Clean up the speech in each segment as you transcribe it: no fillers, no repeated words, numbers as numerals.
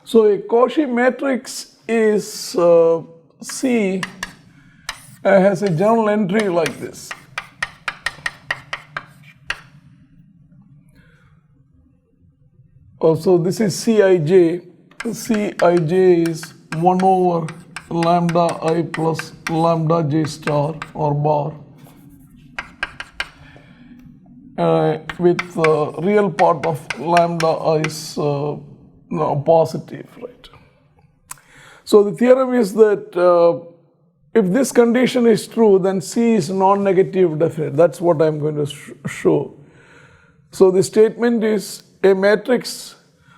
So a Cauchy matrix is C has a journal entry like this. So this is Cij. Cij is 1 over lambda I plus lambda j star or bar with real part of lambda I is positive, right? So the theorem is that if this condition is true, then C is non-negative definite. That's what I'm going to show. So the statement is a matrix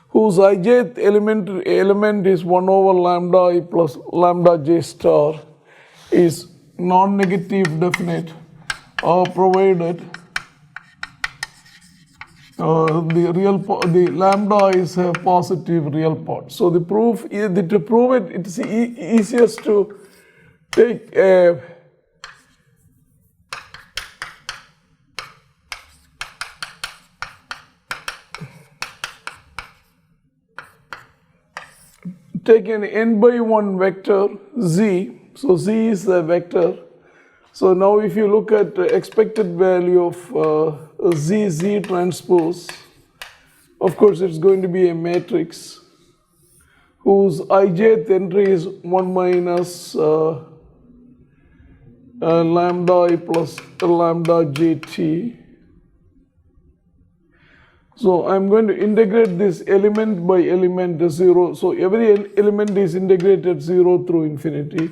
whose ijth element is 1 over lambda I plus lambda j star is non-negative definite provided the lambda is a positive real part. So the proof is to prove it, it's easiest to take a an n by 1 vector z. So z is a vector. So now if you look at the expected value of z transpose, of course it's going to be a matrix whose ijth entry is 1 minus lambda I plus lambda jt. So I'm going to integrate this element by element to 0. So every element is integrated 0 through infinity.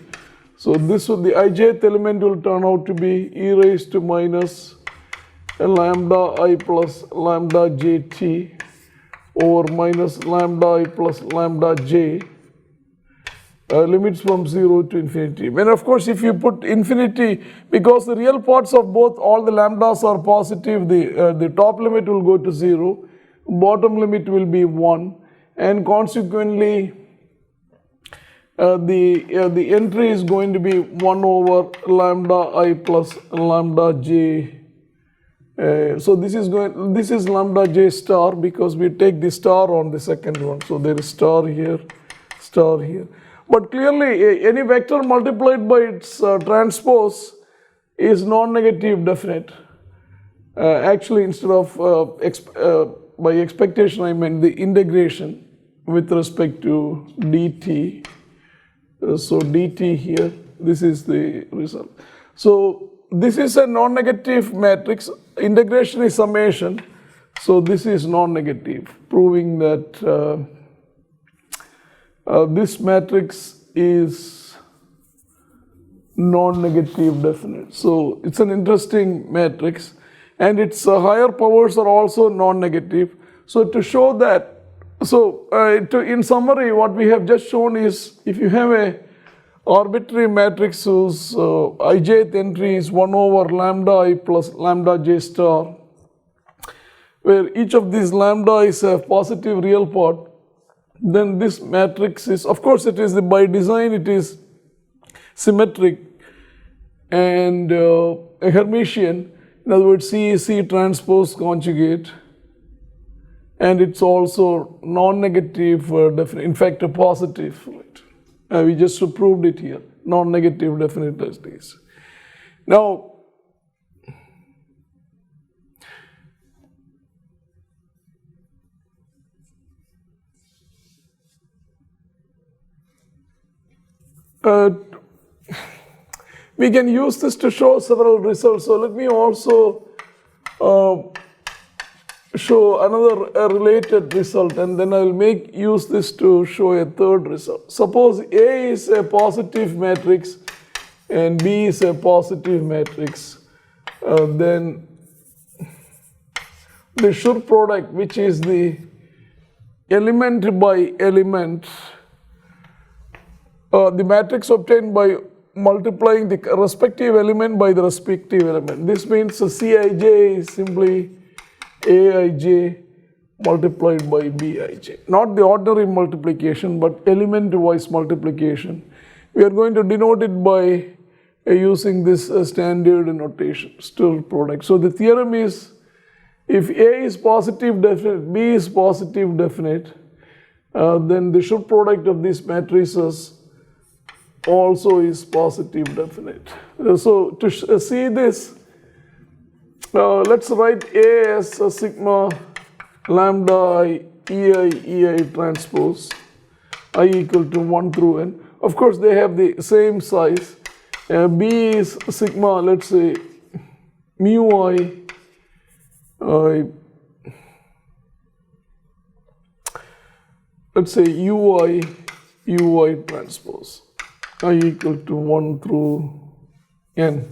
So this the ijth element will turn out to be e raised to minus lambda I plus lambda jt over minus lambda I plus lambda j. Limits from 0 to infinity. When of course if you put infinity, because the real parts of both all the lambdas are positive, the top limit will go to 0, bottom limit will be 1, and consequently the entry is going to be 1 over lambda I plus lambda j. So this is lambda j star because we take the star on the second one. So there is star here, star here. But clearly, any vector multiplied by its transpose is non-negative definite. Actually, instead of by expectation, I meant the integration with respect to dt. So dt here, this is the result. So this is a non-negative matrix. Integration is summation. So this is non-negative, proving that this matrix is non-negative definite. So it's an interesting matrix, and its higher powers are also non-negative. So to show that, in summary, what we have just shown is if you have a arbitrary matrix whose ijth entry is 1 over lambda I plus lambda j star, where each of these lambda is a positive real part, then this matrix is, of course it is by design it is symmetric and a Hermitian. In other words, C is C transpose conjugate, and it's also non-negative definite, in fact a positive, right? We just proved it here, non-negative definite as this. Now, we can use this to show several results. So let me also show another related result, and then I will use this to show a third result. Suppose A is a positive matrix and B is a positive matrix, then the Schur product, which is the element by element, the matrix obtained by multiplying the respective element by the respective element. This means Cij is simply Aij multiplied by Bij. Not the ordinary multiplication, but element-wise multiplication. We are going to denote it by using this standard notation, Schur product. So the theorem is, if A is positive definite, B is positive definite, then the Schur product of these matrices also is positive definite. So to see this, let's write A as a sigma lambda I ei transpose I equal to 1 through n. Of course, they have the same size. B is sigma, let's say, mu I, let's say ui transpose I equal to 1 through n.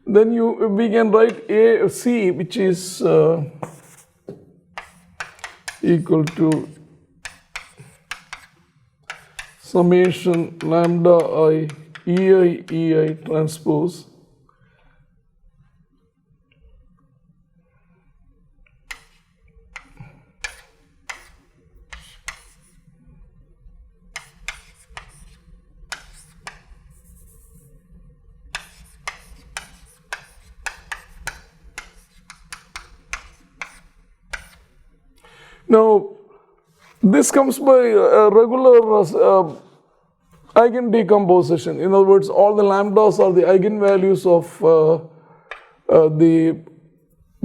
Then we can write A C, which is equal to summation lambda I ei transpose Now, this comes by a regular eigen decomposition. In other words, all the lambdas are the eigenvalues of the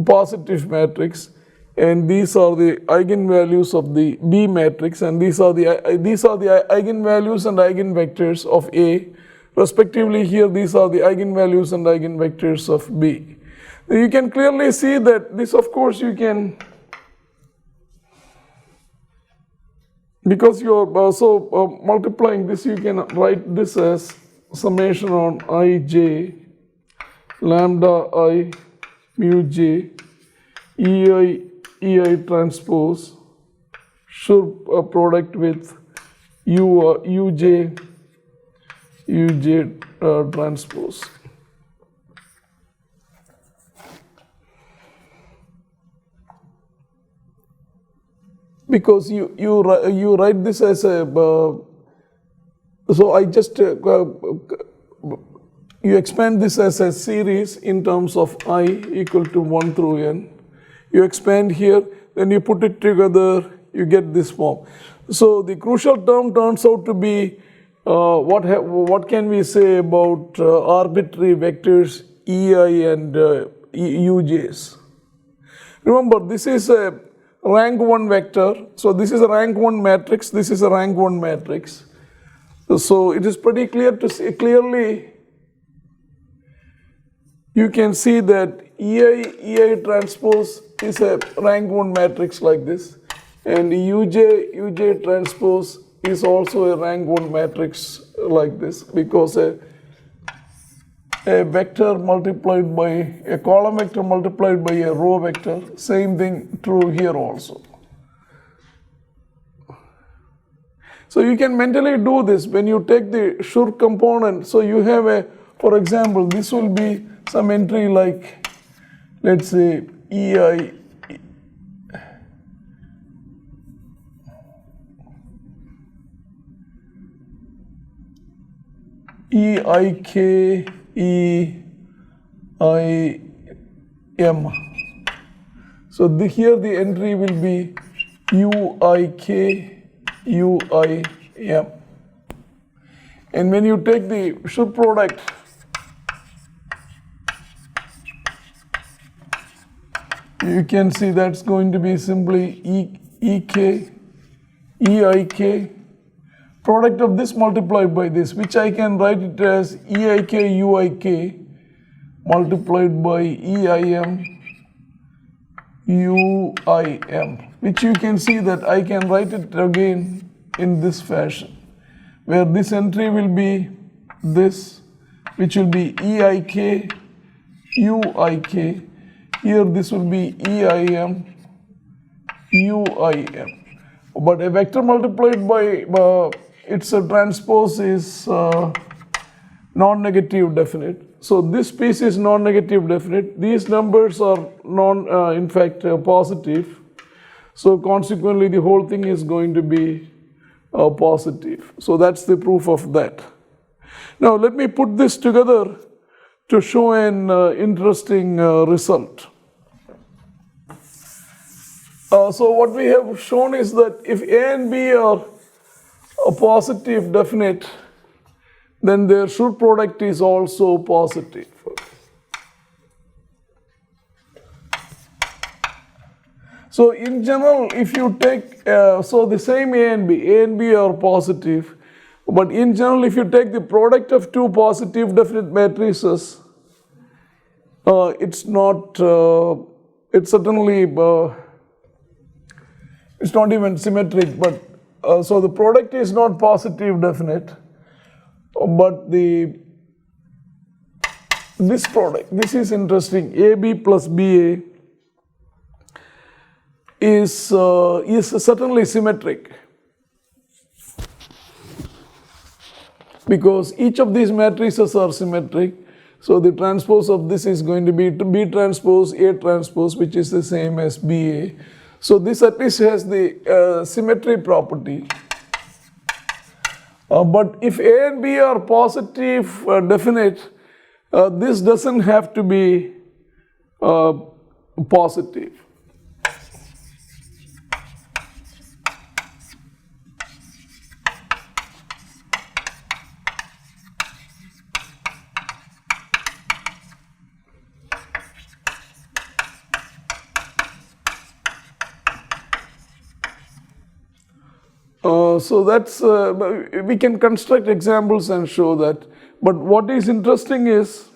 positive matrix, and these are the eigenvalues of the B matrix, and these are the eigenvalues and eigenvectors of A. Respectively, here these are the eigenvalues and eigenvectors of B. You can clearly see that this, of course, you can, because you are multiplying this, you can write this as summation on ij lambda I mu j ei transpose Schur product with uj transpose. Because you write this as a, so I just, you expand this as a series in terms of I equal to 1 through n. You expand here, then you put it together, you get this form. So the crucial term turns out to be, what can we say about arbitrary vectors ei and uj's? Remember, this is a rank 1 vector. So this is a rank 1 matrix, this is a rank 1 matrix. So it is pretty clear to see, clearly you can see that ei transpose is a rank 1 matrix like this, and uj transpose is also a rank 1 matrix like this, because a vector multiplied by a column vector multiplied by a row vector, same thing true here also. So you can mentally do this when you take the Schur component. So you have a, for example, this will be some entry like, let's say ei eik EIM. So here the entry will be UIK UIM. And when you take the Schur product, you can see that's going to be simply EK EIK product of this multiplied by this, which I can write it as EIK UIK multiplied by EIM UIM, which you can see that I can write it again in this fashion, where this entry will be this, which will be EIK UIK. Here this will be EIM UIM. But a vector multiplied by its transpose is non-negative definite. So this piece is non-negative definite. These numbers are in fact positive. So consequently the whole thing is going to be positive. So that's the proof of that. Now let me put this together to show an interesting result. So what we have shown is that if A and B are a positive definite, then their Schur product is also positive. So in general, if you take, so the same A and B are positive, but in general, if you take the product of two positive definite matrices, it's not, it's certainly, it's not even symmetric, but so the product is not positive definite, but this product, this is interesting, AB plus BA is certainly symmetric, because each of these matrices are symmetric. So the transpose of this is going to be B transpose A transpose, which is the same as BA. So this at least has the symmetry property. But if A and B are positive definite, this doesn't have to be positive. So that's, we can construct examples and show that. But what is interesting is,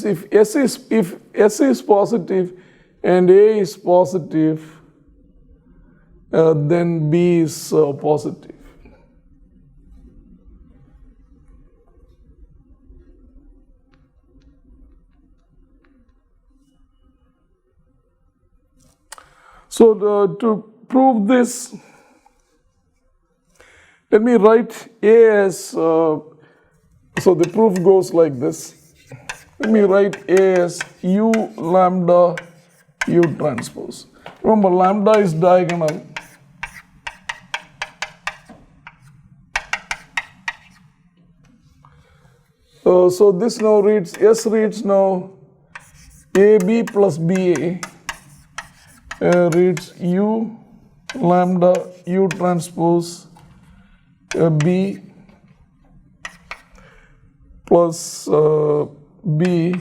if S is positive and A is positive, then B is positive. So to prove this, let me write A as, so the proof goes like this. Let me write A as U lambda U transpose. Remember, lambda is diagonal. So this now reads, S reads now AB plus BA reads U lambda U transpose B plus B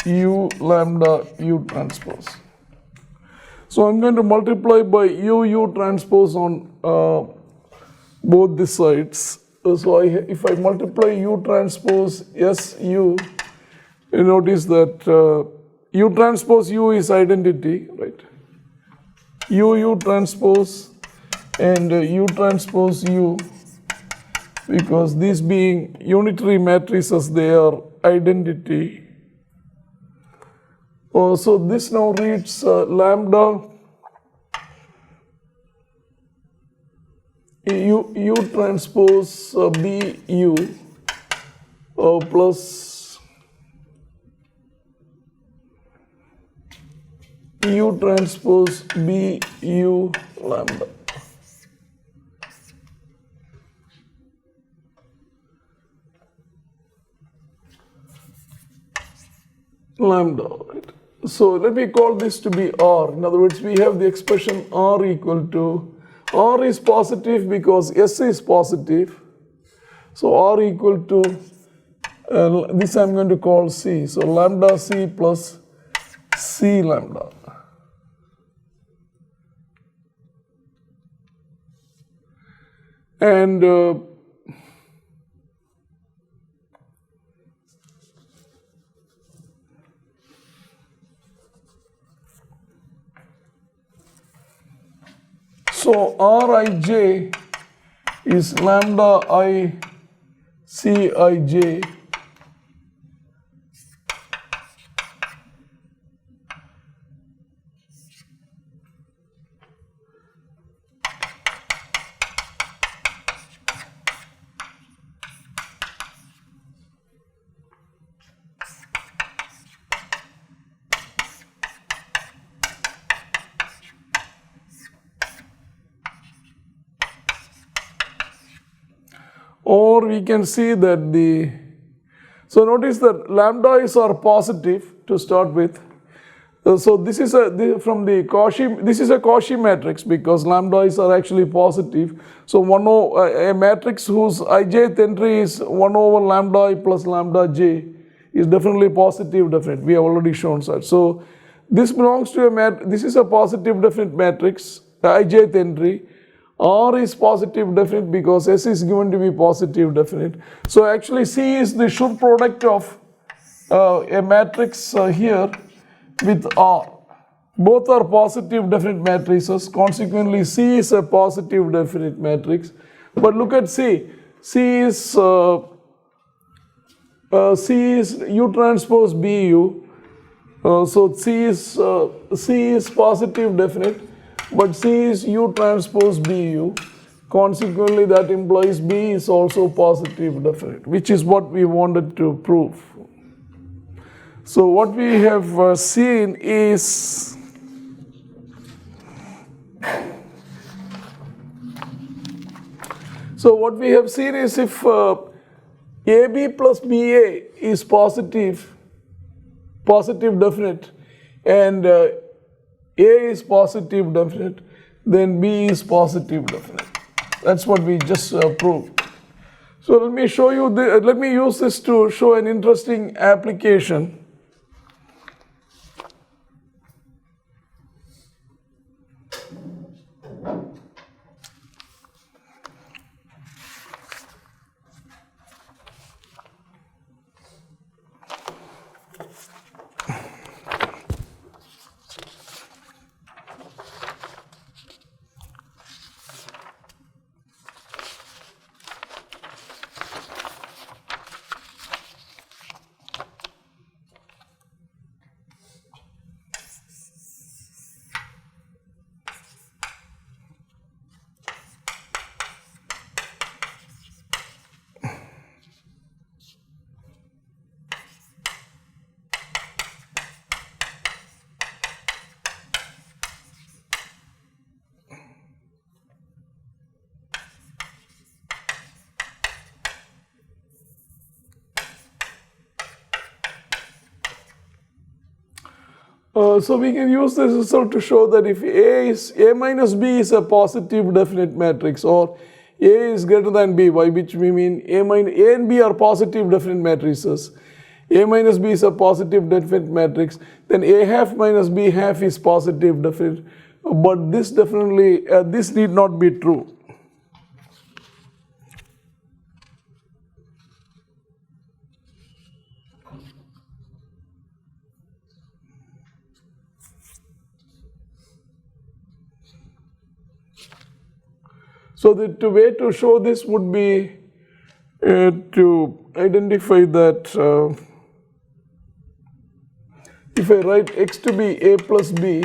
U lambda U transpose. So I'm going to multiply by U transpose on both the sides. So if I multiply U transpose SU, you notice that U transpose U is identity, right? U transpose and U transpose U, because these being unitary matrices, they are identity. So this now reads lambda U transpose B U plus U transpose B U lambda. Lambda, right? So let me call this to be R. In other words, we have the expression R equal to, R is positive because S is positive. So R equal to, this I'm going to call C. So lambda C plus C lambda. And so Rij is lambda I Cij or we can see that so notice that lambdas are positive to start with. So this is from the Cauchy, this is a Cauchy matrix because lambdas are actually positive. So a matrix whose ijth entry is 1 over lambda I plus lambda j is definitely positive definite. We have already shown that. So this belongs to this is a positive definite matrix, the ijth entry. R is positive definite because S is given to be positive definite. So actually C is the Schur product of a matrix here with R. Both are positive definite matrices. Consequently, C is a positive definite matrix. But look at C. C is U transpose BU. So C is positive definite, but C is U transpose BU. Consequently, that implies B is also positive definite, which is what we wanted to prove. So what we have seen is if AB plus BA is positive definite, and A is positive definite, then B is positive definite. That's what we just proved. So let me show you, let me use this to show an interesting application. So we can use this result to show that if A minus B is a positive definite matrix, or A is greater than B, by which we mean A and B are positive definite matrices. A minus B is a positive definite matrix, then A half minus B half is positive definite. But this definitely, this need not be true. So the way to show this would be to identify that if I write x to be a plus b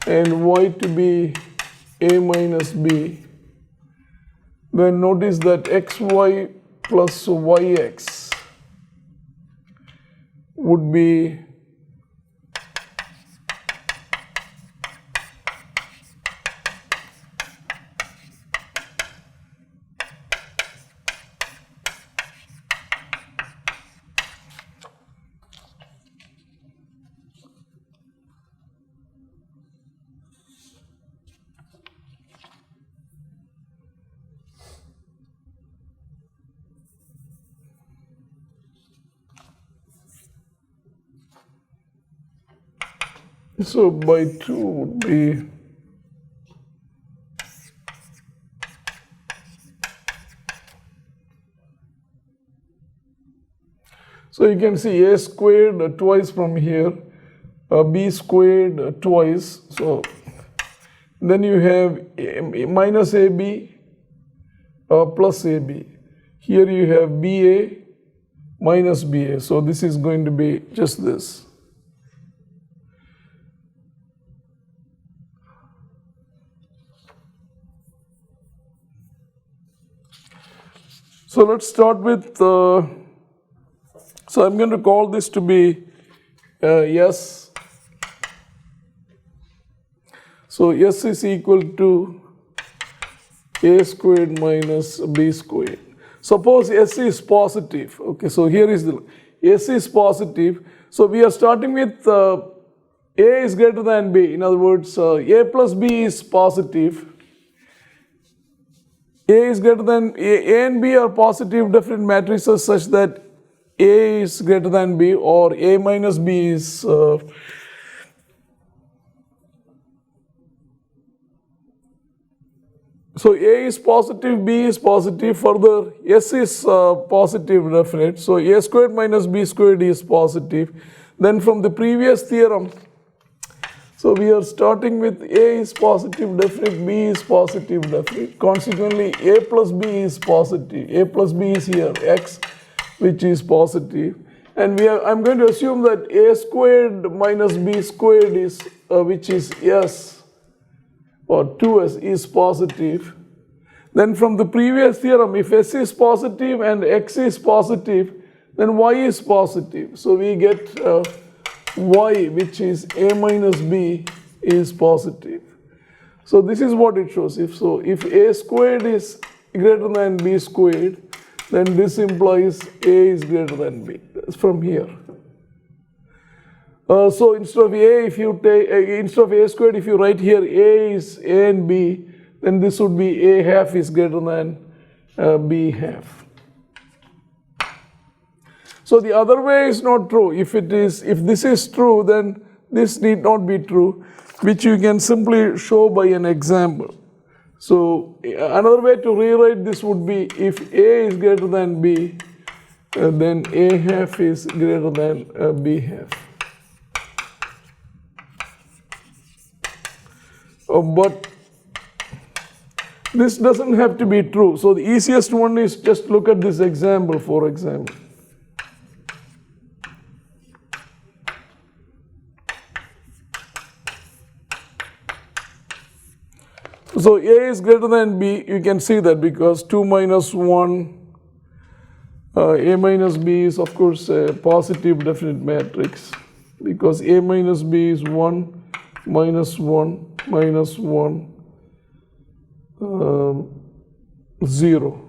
and y to be a minus b, then notice that xy plus yx would be so by 2 would be so you can see a squared twice from here, b squared twice. So then you have minus ab plus ab. Here you have ba minus ba. So this is going to be just this. So let's start with, so I'm going to call this to be S. So S is equal to A squared minus B squared. Suppose S is positive. Okay, so here is the S is positive. So we are starting with A is greater than B. In other words, A plus B is positive. A is greater than A and B are positive definite matrices such that A is greater than B, or A minus B is so A is positive, B is positive, further S is positive definite. So A squared minus B squared is positive. Then from the previous theorem, so we are starting with A is positive definite, B is positive definite. Consequently, A plus B is positive. A plus B is here, X, which is positive. And I'm going to assume that A squared minus B squared is, which is S, or 2S is positive. Then from the previous theorem, if S is positive and X is positive, then Y is positive. So we get Y, which is A minus B, is positive. So this is what it shows. If A squared is greater than B squared, then this implies A is greater than B. That's from here. So instead of A, if you take instead of A squared, if you write here A is A and B, then this would be A half is greater than B half. So the other way is not true. If this is true, then this need not be true, which you can simply show by an example. So another way to rewrite this would be, if A is greater than B, then A half is greater than B half. But this doesn't have to be true. So the easiest one is just look at this example, for example. So A is greater than B, you can see that because 2 minus 1, A minus B is of course a positive definite matrix, because A minus B is 1, minus 1, minus 1, 0.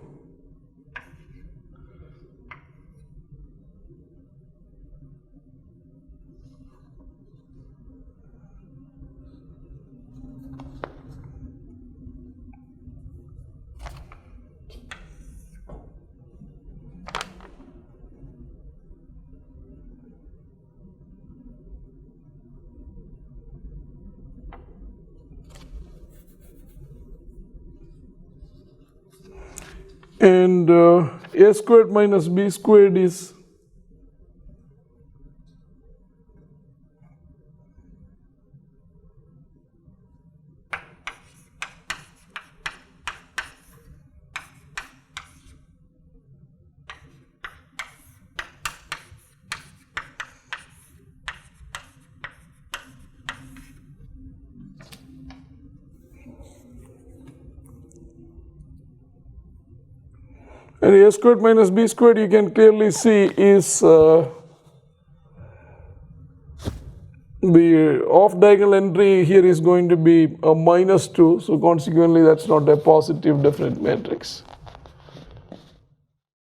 And A squared minus B squared is and A squared minus B squared, you can clearly see, is the off diagonal entry here is going to be a minus 2, so consequently that's not a positive definite matrix.